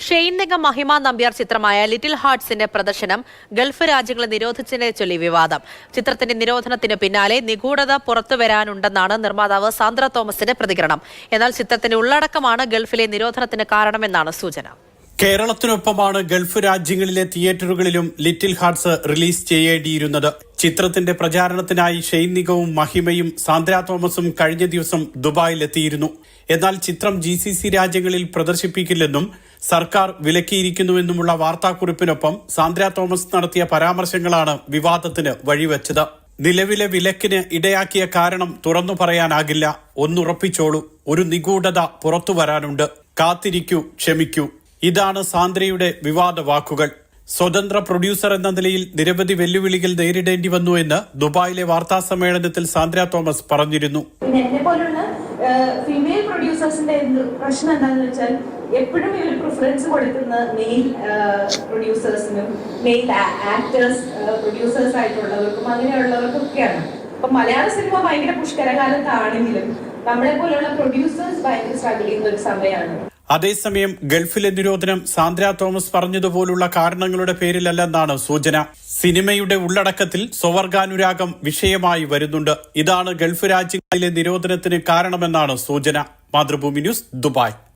Shane Nigam മഹിമ നമ്പ്യാർ ചിത്രമായ little ഹാർട്സിന്റെ പ്രദർശനം ഗൾഫ് രാജ്യങ്ങളെ നിരോധിച്ചതിനെ ചൊല്ലി വിവാദം. ചിത്രത്തിന്റെ നിരോധനത്തിന് പിന്നാലെ നിഗൂഢത പുറത്തുവരാനുണ്ടെന്നാണ് നിർമ്മാതാവ് സാന്ദ്ര തോമസിന്റെ പ്രതികരണം. എന്നാൽ ചിത്രത്തിന്റെ ഉള്ളടക്കമാണ് ഗൾഫിലെ നിരോധനത്തിന് കാരണമെന്നാണ് സൂചന. കേരളത്തിനൊപ്പമാണ് ഗൾഫ് രാജ്യങ്ങളിലെ തിയേറ്ററുകളിലും ലിറ്റിൽ ഹാർട്സ് റിലീസ് ചെയ്യേണ്ടിയിരുന്നത്. ചിത്രത്തിന്റെ പ്രചാരണത്തിനായി ഷെയ്ൻ നിഗവും മഹിമയും സാന്ദ്ര തോമസും കഴിഞ്ഞ ദിവസം ദുബായിലെത്തിയിരുന്നു. എന്നാൽ ചിത്രം GCC രാജ്യങ്ങളിൽ പ്രദർശിപ്പിക്കില്ലെന്നും സർക്കാർ വിലക്കിയിരിക്കുന്നുവെന്നുമുള്ള വാർത്താക്കുറിപ്പിനൊപ്പം സാന്ദ്ര തോമസ് നടത്തിയ പരാമർശങ്ങളാണ് വിവാദത്തിന് വഴിവെച്ചത്. നിലവിലെ വിലക്കിന് ഇടയാക്കിയ കാരണം തുറന്നു പറയാനാകില്ല. ഒന്നുറപ്പിച്ചോളൂ, ഒരു നിഗൂഢത പുറത്തു വരാനുണ്ട്. കാത്തിരിക്കൂ, ക്ഷമിക്കൂ. ഇതാണ് സാന്ദ്രയുടെ വിവാദ വാക്കുകൾ. സ്വതന്ത്ര പ്രൊഡ്യൂസർ എന്ന നിലയിൽ നിരവധി വെല്ലുവിളികൾ നേരിടേണ്ടി വന്നു എന്ന് ദുബായിലെ വാർത്താ സമ്മേളനത്തിൽ സാന്ദ്ര തോമസ് പറഞ്ഞിരുന്നു. എന്നെ പോലുള്ള ഫീമെയിൽ പ്രൊഡ്യൂസേഴ്സിന്റെ പ്രശ്നം എന്താണെന്ന് വെച്ചാൽ എപ്പോഴും ഇവർ പ്രിഫറൻസ് കൊടുക്കുന്ന മെയിൽ പ്രൊഡ്യൂസേഴ്സിനും മെയിൽ ആക്ടേഴ്സ് പ്രൊഡ്യൂസേഴ്സ് ആയിട്ടുള്ളവർക്കും അങ്ങനെയുള്ളവർക്കൊക്കെയാണ്. അപ്പൊ മലയാള സിനിമ ഭയങ്കര പുഷ്കരകാലത്താണെങ്കിലും നമ്മളെ പോലുള്ള പ്രൊഡ്യൂസേഴ്സ് ഭയങ്കര സ്ട്രഗിൾ ചെയ്യുന്ന ഒരു സമയമാണ്. അതേസമയം ഗൾഫിലെ നിരോധനം സാന്ദ്ര തോമസ് പറഞ്ഞതുപോലുള്ള കാരണങ്ങളുടെ പേരിലല്ലെന്നാണ് സൂചന. സിനിമയുടെ ഉള്ളടക്കത്തിൽ സ്വവർഗാനുരാഗം വിഷയമായി വരുന്നുണ്ട്. ഇതാണ് ഗൾഫ് രാജ്യങ്ങളിലെ നിരോധനത്തിന് കാരണമെന്നാണ് സൂചന. Mathrubhumi news, Dubai.